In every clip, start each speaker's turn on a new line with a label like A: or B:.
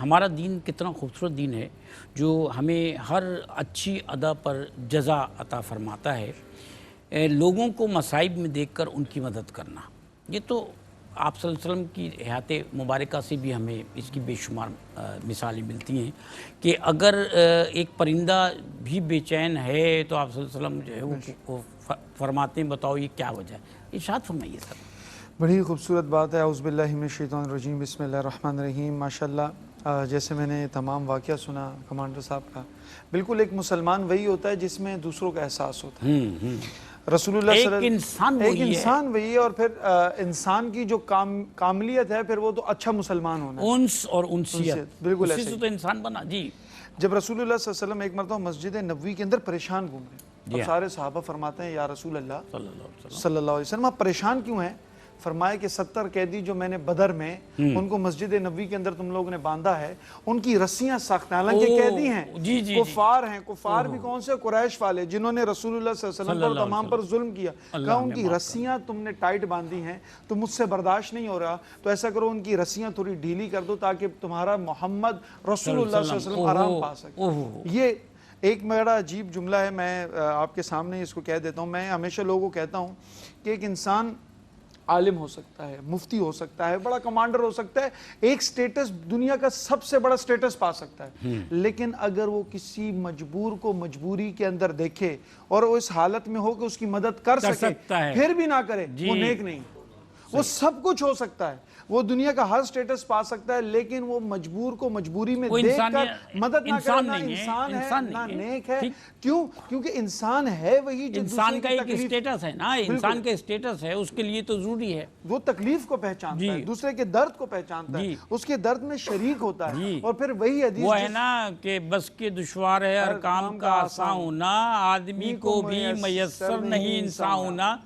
A: ہمارا دین کتنا خوبصورت دین ہے جو ہمیں ہر اچھی ادا پر جزا عطا فرماتا ہے۔ لوگوں کو مصائب میں دیکھ کر ان کی مدد کرنا، یہ تو آپ صلی اللہ علیہ وسلم کی حیات مبارکہ سے بھی ہمیں اس کی بے شمار مثالیں ملتی ہیں کہ اگر ایک پرندہ بھی بے چین ہے تو آپ صلی اللہ علیہ وسلم جو ہے وہ فرماتے ہیں بتاؤ یہ کیا وجہ ہے، ارشاد فرمائیے سر۔
B: بڑی خوبصورت بات ہے۔ اعوذ باللہ من الشیطان الرجیم، بسم اللہ الرحمن الرحیم۔ ماشاءاللہ جیسے میں نے تمام واقعہ سنا کمانڈر صاحب کا، بالکل ایک مسلمان وہی ہوتا ہے جس میں دوسروں کا احساس ہوتا ہے۔ رسول اللہ صلی اللہ علیہ وسلم ایک انسان وہی ہے، اور پھر انسان کی جو کاملیت ہے پھر وہ تو اچھا مسلمان ہونا ہے،
A: انس اور انسیت،
B: بالکل
A: اسی سے تو انسان بنا۔ جی
B: جب رسول اللہ صلی اللہ علیہ وسلم ایک مرتبہ مسجد نبوی کے اندر پریشان گھوم رہے ہیں، سارے صحابہ فرماتے ہیں یا رسول اللہ صلی اللہ علیہ وسلم آپ پریشان کیوں ہیں؟ فرمایا کہ 70 قیدی جو میں نے بدر میں ان کو مسجد نبوی کے اندر تم لوگوں نے باندھا ہے، ان کی رسیاں سخت ہیں، حالانکہ قیدی ہیں، کفار ہیں۔ کفار بھی کون سے؟ قریش والے، جنہوں نے رسول اللہ صلی اللہ علیہ وسلم پر تمام پر ظلم کیا۔ کہا ان کی رسیاں تم نے ٹائٹ باندھی ہیں تو مجھ سے برداشت نہیں ہو رہا، تو ایسا کرو ان کی رسیاں تھوڑی ڈھیلی کر دو تاکہ تمہارا محمد رسول اللہ صلی اللہ علیہ وسلم آرام پا سکے۔ یہ ایک بڑا عجیب جملہ ہے، میں آپ کے سامنے اس کو کہہ دیتا ہوں۔ میں ہمیشہ لوگوں کو کہتا ہوں کہ ایک انسان عالم ہو سکتا ہے، مفتی ہو سکتا ہے، بڑا کمانڈر ہو سکتا ہے، ایک سٹیٹس دنیا کا سب سے بڑا سٹیٹس پا سکتا ہے، لیکن اگر وہ کسی مجبور کو مجبوری کے اندر دیکھے اور وہ اس حالت میں ہو کہ اس کی مدد کر سکے پھر بھی نہ کرے، وہ نیک نہیں۔ وہ سب کچھ ہو سکتا ہے، وہ دنیا کا ہر سٹیٹس پا سکتا ہے، لیکن وہ مجبور کو مجبوری میں دیکھ کر مدد نہ کرے، نہ انسان ہے نہ نیک ہے۔ کیوں؟ کیونکہ انسان ہے وہی جو
A: انسان کا ایک سٹیٹس ہے نا، انسان کا سٹیٹس ہے، اس کے لیے تو ضروری ہے
B: وہ تکلیف کو پہچانتا ہے، دوسرے کے درد کو پہچانتا ہے، اس کے درد میں شریک ہوتا ہے۔ اور پھر وہی حدیث
A: وہ ہے نا کہ بس کے دشوار ہے ہر کام کا آسان ہونا، آدمی کو بھی میسر نہیں انسان ہونا۔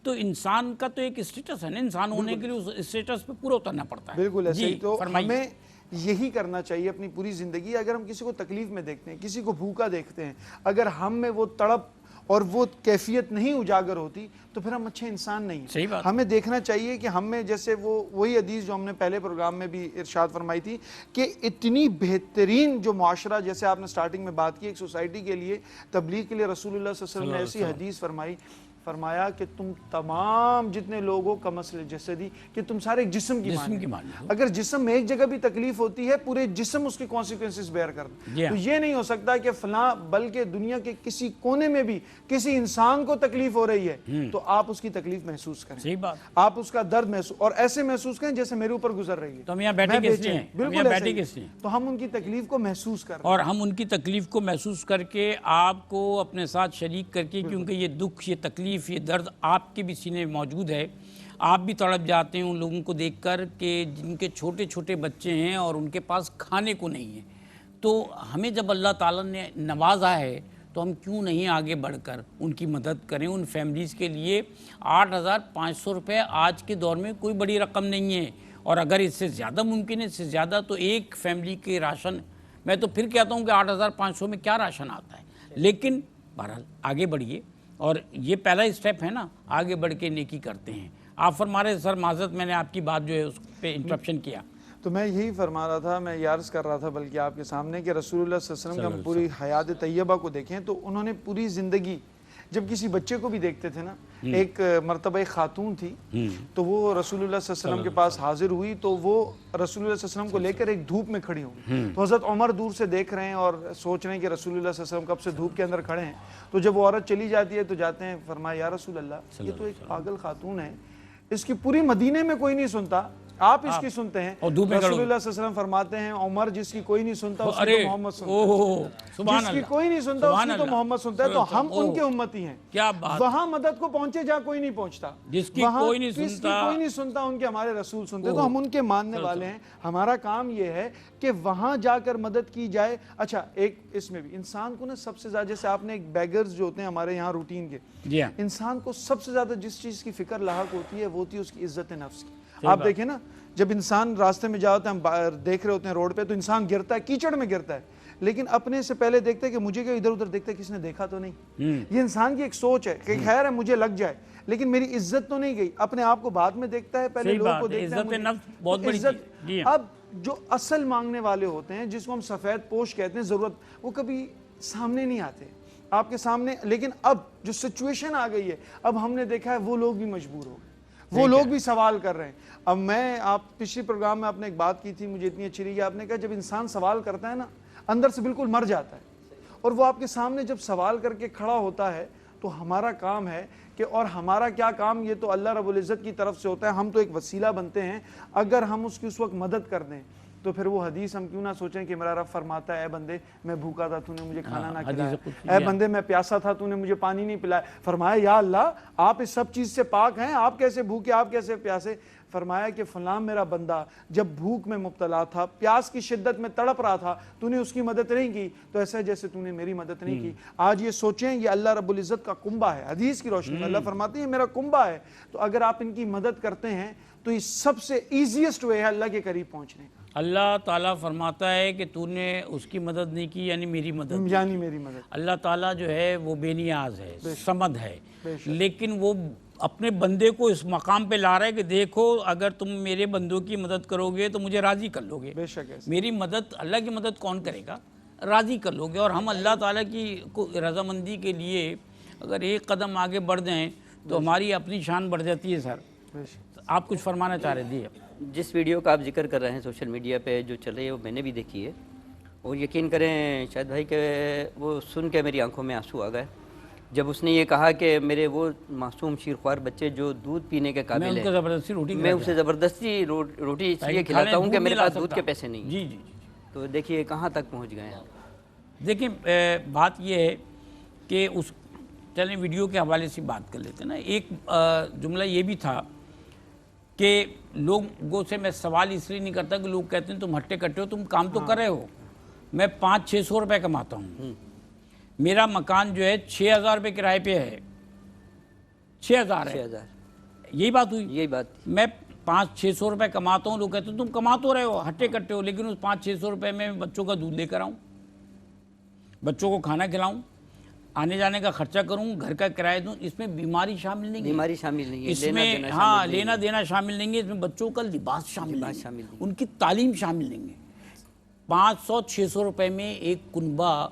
A: تو انسان کا تو ایک سٹیٹس ہے نا، انسان ہونے کے لیے اس سٹیٹس پہ پورا اترنا پڑتا ہے۔
B: بالکل ایسے ہی تو ہمیں یہی کرنا چاہیے اپنی پوری زندگی۔ اگر ہم کسی کو تکلیف میں دیکھتے ہیں، کسی کو بھوکا دیکھتے ہیں، اگر ہم میں وہ تڑپ اور وہ کیفیت نہیں اجاگر ہوتی تو پھر ہم اچھے انسان نہیں ہیں۔ ہمیں دیکھنا چاہیے کہ ہم میں جیسے وہی حدیث جو ہم نے پہلے پروگرام میں بھی ارشاد فرمائی تھی کہ اتنی بہترین جو معاشرہ، جیسے آپ نے سٹارٹنگ میں بات کی، ایک سوسائٹی کے لیے، تبلیغ کے لیے رسول اللہ صلی اللہ علیہ وسلم نے ایسی حدیث فرمایا کہ تم تمام جتنے لوگوں کا مسئلہ جسدی، کہ تم سارے ایک جسم کی مانیں۔ اگر جسم میں ایک جگہ بھی تکلیف ہوتی ہے پورے جسم اس کے کانسیکوینسز بیئر کرتا ہے۔ تو یہ نہیں ہو سکتا کہ فلاں، بلکہ دنیا کے کسی کونے میں بھی کسی انسان کو تکلیف ہو رہی ہے تو آپ اس کی تکلیف محسوس کریں، آپ اس کا درد محسوس، اور ایسے محسوس کریں جیسے میرے اوپر گزر رہی ہے۔
A: تو ہم یہاں بیٹھے کس لیے ہیں؟
B: بالکل ایسے ہی، تو ہم ان کی تکلیف کو محسوس کر رہے ہیں،
A: اور ہم ان کی تکلیف کو محسوس کر کے آپ کو اپنے ساتھ شریک کر کے، کیونکہ یہ دکھ، یہ تکلیف، یہ درد آپ کے بھی سینے میں موجود ہے، آپ بھی تڑپ جاتے ہیں ان لوگوں کو دیکھ کر کہ جن کے چھوٹے چھوٹے بچے ہیں اور ان کے پاس کھانے کو نہیں ہے۔ تو ہمیں جب اللہ تعالیٰ نے نوازا ہے تو ہم کیوں نہیں آگے بڑھ کر ان کی مدد کریں؟ ان فیملیز کے لیے 8,500 روپے آج کے دور میں کوئی بڑی رقم نہیں ہے، اور اگر اس سے زیادہ ممکن ہے، اس سے زیادہ، تو ایک فیملی کے راشن، میں تو پھر کہتا ہوں کہ 8,500 میں کیا راشن آتا ہے، لیکن بہرحال آگے بڑھیے، اور یہ پہلا اسٹیپ ہے نا، آگے بڑھ کے نیکی کرتے ہیں۔ آپ فرما رہے سر، معذرت میں نے آپ کی بات جو ہے اس پہ انٹرپشن کیا۔
B: تو میں یہی فرما رہا تھا، میں عرض کر رہا تھا بلکہ آپ کے سامنے کہ رسول اللہ صلی اللہ علیہ وسلم کا پوری حیات طیبہ کو دیکھیں تو انہوں نے پوری زندگی، جب کسی بچے کو بھی دیکھتے تھے نا، ایک مرتبہ ایک خاتون تھی تو وہ رسول اللہ صلی اللہ علیہ وسلم کے پاس حاضر ہوئی، تو وہ رسول اللہ صلی اللہ علیہ وسلم کو لے کر ایک دھوپ میں کھڑی ہوئی، تو حضرت عمر دور سے دیکھ رہے ہیں اور سوچ رہے ہیں کہ رسول اللہ صلی اللہ علیہ وسلم کب سے دھوپ کے اندر کھڑے ہیں۔ تو جب وہ عورت چلی جاتی ہے تو جاتے ہیں، فرمایا یا رسول اللہ، یہ تو ایک پاگل خاتون ہے، اس کی پوری مدینے میں کوئی نہیں سنتا، آپ اس کی سنتے ہیں۔ رسول اللہ صلی اللہ علیہ وسلم فرماتے ہیں، عمر جس کی کوئی نہیں سنتا اس کی تو محمد سنتا ہے، جس کی کوئی نہیں سنتا اس کی تو محمد سنتا ہے۔ تو ہم ان کے امتی ہیں، وہاں مدد کو پہنچے جہاں کوئی نہیں پہنچتا،
A: جس کی کوئی نہیں
B: سنتا ان کے ہمارے رسول سنتے، تو ہم ان کے ماننے والے ہیں۔ ہمارا کام یہ ہے کہ وہاں جا کر مدد کی جائے۔ اچھا، ایک اس میں بھی انسان کو نا سب سے زیادہ، جیسے آپ نے ایک بیگرز جو ہوتے ہیں ہمارے یہاں روٹین کے، انسان کو سب سے زیادہ جس چیز کی فکر لاحق ہوتی ہے وہ ہوتی ہے اس کی عزت نفس کی۔ آپ دیکھیں نا، جب انسان راستے میں جاتا ہے، ہم دیکھ رہے ہوتے ہیں روڈ پہ، تو انسان گرتا ہے، کیچڑ میں گرتا ہے، لیکن اپنے سے پہلے دیکھتا ہے کہ مجھے کیا، ادھر ادھر دیکھتا ہے کس نے دیکھا تو نہیں۔ یہ انسان کی ایک سوچ ہے کہ خیر ہے مجھے لگ جائے لیکن میری عزت تو نہیں گئی، اپنے آپ کو بعد میں دیکھتا ہے، پہلے لوگوں کو دیکھتا ہے۔
A: عزت نفس بہت بڑی چیز۔
B: اب جو اصل مانگنے والے ہوتے ہیں جس کو ہم سفید پوش کہتے ہیں ضرورت، وہ کبھی سامنے نہیں آتے آپ کے سامنے. لیکن اب جو سچویشن آ گئی ہے، اب ہم نے دیکھا ہے وہ لوگ بھی مجبور ہو گئے، وہ لوگ بھی سوال کر رہے ہیں. اب میں آپ پچھلی پروگرام میں آپ نے ایک بات کی تھی، مجھے اتنی اچھی لگی. آپ نے کہا جب انسان سوال کرتا ہے نا اندر سے بالکل مر جاتا ہے، اور وہ آپ کے سامنے جب سوال کر کے کھڑا ہوتا ہے تو ہمارا کام ہے کہ، اور ہمارا کیا کام، یہ تو اللہ رب العزت کی طرف سے ہوتا ہے، ہم تو ایک وسیلہ بنتے ہیں. اگر ہم اس کی اس وقت مدد کر دیں تو پھر وہ حدیث ہم کیوں نہ سوچیں کہ میرا رب فرماتا ہے اے بندے میں بھوکا تھا تو نے مجھے کھانا نہ کھلایا، اے بندے میں پیاسا تھا تو نے مجھے پانی نہیں پلایا. فرمایا یا اللہ آپ اس سب چیز سے پاک ہیں، آپ کیسے بھوکے، آپ کیسے پیاسے؟ فرمایا کہ فلاں میرا بندہ جب بھوک میں مبتلا تھا، پیاس کی شدت میں تڑپ رہا تھا، تو نے اس کی مدد نہیں کی، تو ایسا جیسے تو نے میری مدد نہیں کی. آج یہ سوچیں یہ اللہ رب العزت کا کنبہ ہے، حدیث کی روشنی میں اللہ فرماتے ہیں یہ میرا کنبہ ہے. تو اگر آپ ان کی مدد کرتے ہیں تو یہ سب سے ایزیسٹ وے ہے اللہ کے قریب پہنچنے کا.
A: اللہ تعالیٰ فرماتا ہے کہ تو نے اس کی مدد نہیں کی یعنی میری مدد.
B: یعنی میری مدد.
A: اللہ تعالیٰ جو ہے وہ بے نیاز ہے، صمد ہے، لیکن وہ اپنے بندے کو اس مقام پہ لا رہا ہے کہ دیکھو اگر تم میرے بندوں کی مدد کرو گے تو مجھے راضی کر لو گے.
B: بے شک
A: میری مدد، اللہ کی مدد کون کرے گا؟ راضی کر لو گے. اور ہم اللہ تعالیٰ کی رضامندی کے لیے اگر ایک قدم آگے بڑھ جائیں تو ہماری اپنی شان بڑھ جاتی ہے. سر آپ کچھ فرمانا چاہ رہے تھے؟
C: جس ویڈیو کا آپ ذکر کر رہے ہیں سوشل میڈیا پہ جو چل رہی ہے وہ میں نے بھی دیکھی ہے، اور یقین کریں شاہد بھائی کہ وہ سن کے میری آنکھوں میں آنسو آ گئے جب اس نے یہ کہا کہ میرے وہ معصوم شیرخوار بچے جو دودھ پینے کے قابل ہیں، میں اسے زبردستی روٹی اس لیے کھلاتا ہوں کہ میرے پاس دودھ کے پیسے نہیں.
A: جی جی.
C: تو دیکھیے کہاں تک پہنچ گئے ہیں.
A: دیکھیں بات یہ ہے کہ اس چلیں ویڈیو کے حوالے سے بات کر لیتے ہیں نا. ایک جملہ یہ بھی تھا کہ لوگوں سے میں سوال اس لیے نہیں کرتا کہ لوگ کہتے ہیں تم ہٹے کٹے ہو، تم کام تو کر رہے ہو. میں 500-600 روپے کماتا ہوں، میرا مکان جو ہے 6,000 روپے کرائے پہ ہے. 6,000 ہے، یہی بات ہوئی.
C: یہی بات.
A: میں 500-600 روپے کماتا ہوں، لوگ کہتے ہیں تم کما تو رہے ہو، ہٹے کٹے ہو، لیکن اس 500-600 روپے میں بچوں کا دودھ لے کر آؤں، بچوں کو کھانا کھلاؤں، آنے جانے کا خرچہ کروں، گھر کا کرایہ دوں. اس میں بیماری شامل نہیں ہے،
C: بیماری شامل نہیں ہے،
A: اس میں ہاں لینا دینا شامل نہیں ہے، اس میں بچوں کا لباس شامل نہیں ہے، ان کی تعلیم شامل نہیں ہے. 500-600 روپے میں ایک کنبہ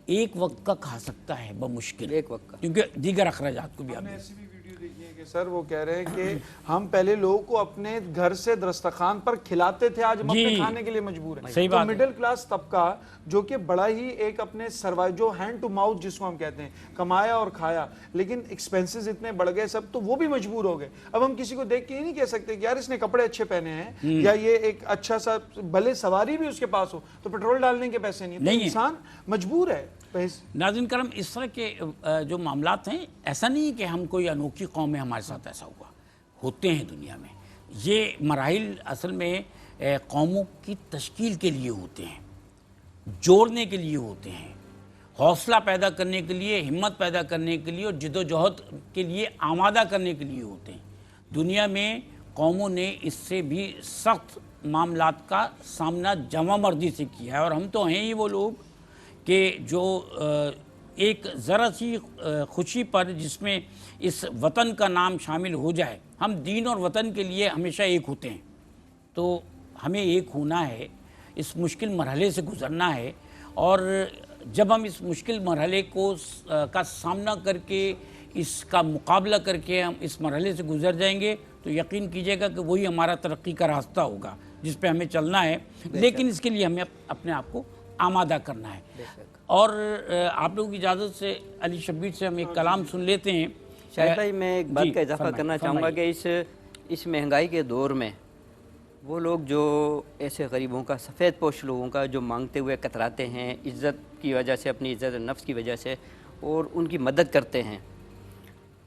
A: ایک وقت کا کھا سکتا ہے بمشکل،
C: ایک وقت کا،
A: کیونکہ دیگر اخراجات کو بھی آپ
B: ایسی بھی ویڈیو دیکھی ہے کہ سر وہ کہہ رہے ہیں کہ ہم پہلے لوگوں کو اپنے گھر سے دسترخوان پر کھلاتے تھے، آج ہم اپنے کھانے کے لیے مجبور ہیں. تو مڈل کلاس طبقہ جو کہ بڑا ہی ایک اپنے جو ہینڈ ٹو ماؤتھ جس کو ہم کہتے ہیں، کمایا اور کھایا، لیکن ایکسپینسز اتنے بڑھ گئے سب، تو وہ بھی مجبور ہو گئے. اب ہم کسی کو دیکھ کے یہ نہیں کہہ سکتے کہ یار اس نے کپڑے اچھے پہنے ہیں یا یہ ایک اچھا سا بھلے سواری بھی اس کے پاس ہو تو پیٹرول ڈالنے کے پیسے نہیں، تو انسان مجبور ہے.
A: ناظرین کرم، اس طرح کے جو معاملات ہیں، ایسا نہیں کہ ہم کوئی انوکھی قوم ہے ہمارے ساتھ ایسا ہوا، ہوتے ہیں دنیا میں. یہ مراحل اصل میں قوموں کی تشکیل کے لیے ہوتے ہیں، جوڑنے کے لیے ہوتے ہیں، حوصلہ پیدا کرنے کے لیے، ہمت پیدا کرنے کے لیے اور جد و جہد کے لیے آمادہ کرنے کے لیے ہوتے ہیں. دنیا میں قوموں نے اس سے بھی سخت معاملات کا سامنا جمع مردی سے کیا ہے، اور ہم تو ہیں ہی وہ لوگ کہ جو ایک ذرا سی خوشی پر جس میں اس وطن کا نام شامل ہو جائے، ہم دین اور وطن کے لیے ہمیشہ ایک ہوتے ہیں. تو ہمیں ایک ہونا ہے، اس مشکل مرحلے سے گزرنا ہے، اور جب ہم اس مشکل مرحلے کا سامنا کر کے، اس کا مقابلہ کر کے ہم اس مرحلے سے گزر جائیں گے تو یقین کیجیے گا کہ وہی ہمارا ترقی کا راستہ ہوگا جس پہ ہمیں چلنا ہے. لیکن اس کے لیے ہمیں اپنے آپ کو آمادہ کرنا ہے. اور آپ لوگوں کی اجازت سے علی شبیر سے ہم ایک کلام سن لیتے ہیں.
C: شاہد بھائی میں ایک بات کا اضافہ کرنا چاہوں گا کہ اس مہنگائی کے دور میں وہ لوگ جو ایسے غریبوں کا، سفید پوش لوگوں کا جو مانگتے ہوئے کتراتے ہیں عزت کی وجہ سے، اپنی عزت نفس کی وجہ سے، اور ان کی مدد کرتے ہیں،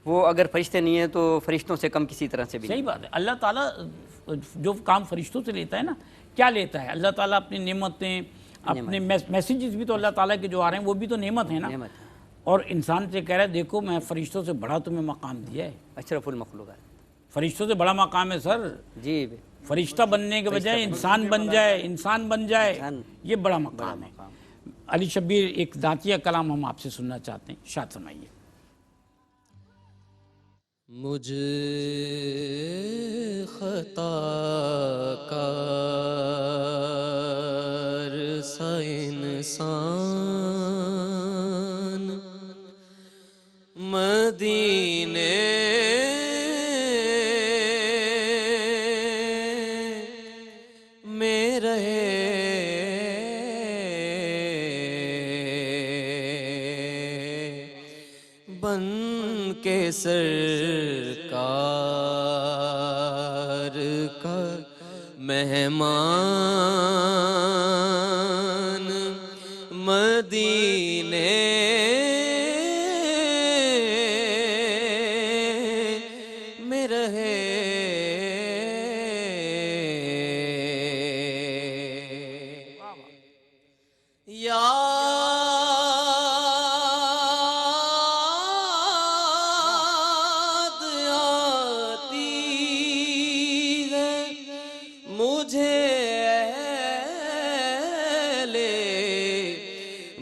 C: وہ اگر فرشتے نہیں ہیں تو فرشتوں سے کم کسی طرح سے بھی.
A: صحیح بات ہے. اللہ تعالیٰ جو کام فرشتوں سے لیتا ہے نا، کیا لیتا ہے؟ اللہ تعالیٰ اپنی نعمتیں، اپنے میسیجز بھی تو اللہ تعالیٰ کے جو آ رہے ہیں وہ بھی تو نعمت ہیں نا. اور انسان سے کہہ رہا ہے دیکھو میں فرشتوں سے بڑا تمہیں مقام دیا ہے.
C: اشرف المخلوقات،
A: فرشتوں سے بڑا مقام ہے سر.
C: جی،
A: فرشتہ بننے کے بجائے انسان بن جائے، یہ بڑا مقام ہے. علی شبیر ایک ذاتیہ کلام ہم آپ سے سننا چاہتے ہیں، شاد فرمائیے.
D: مجھ خطا کار سا انسان مدینے میں رہے بن کے سرکار کا مہمان مدینے میں رہے یاد آتی ہے مجھے اہل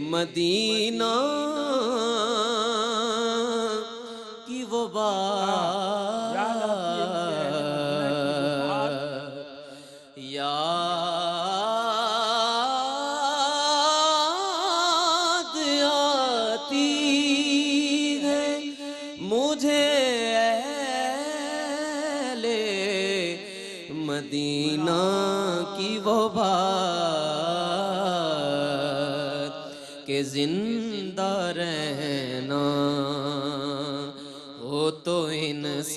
D: مدینہ کی وہ بات یاد آتی ہے مجھے اہل مدینہ کی وہ بات کہ زندہ رہنا ہو تو انسان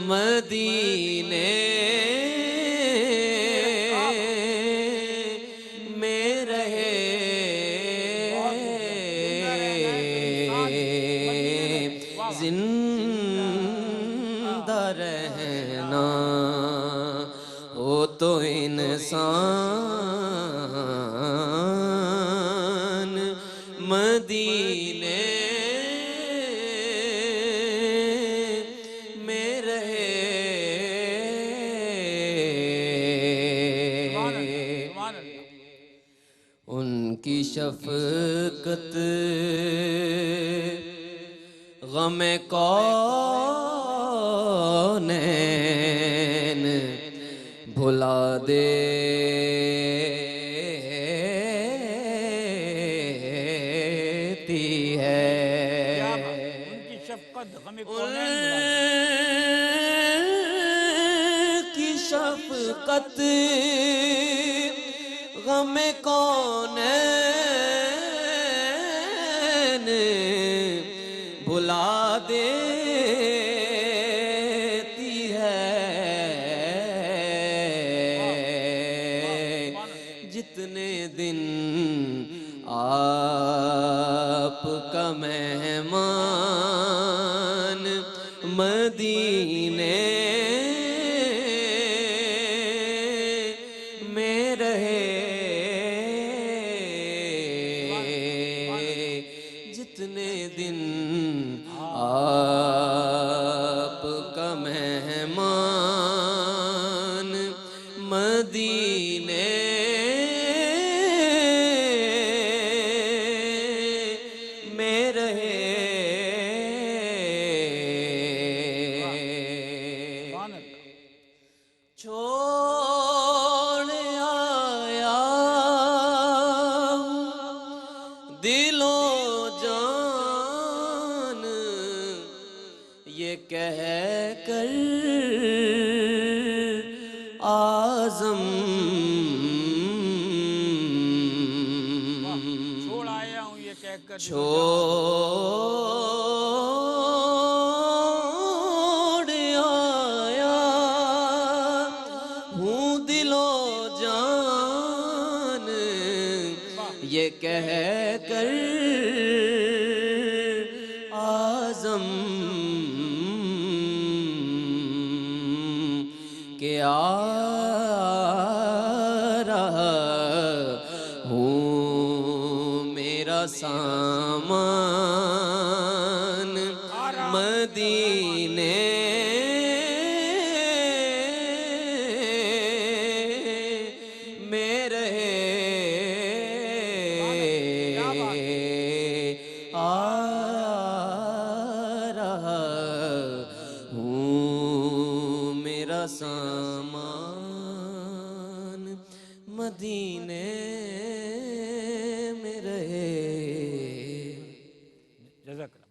D: مدینے میں رہے زندہ رہنا ہو تو انسان مدینے میں رہے ان کی شفقت غم کونین بھلا دیتی ہے
A: ان کی شفقت ہمیں
D: ان کی شفقت غم کونین بھلا دیتی ہے جتنے دن آپ کا مہمان مدینے میں رہے جتنے دن آپ کا مہمان مدینے میں رہے چھوڑ آیا دل و جان یہ کہہ کر اعظم
A: چھوڑ آیا ہوں یہ کہہ کر
D: چھوڑ آیا ہوں دل و جان یہ کہہ کر اعظم کہ آ رہا ہوں میرا سامان مدینے میں رہے آ مدینے میں رہے.
A: جزاک اللہ.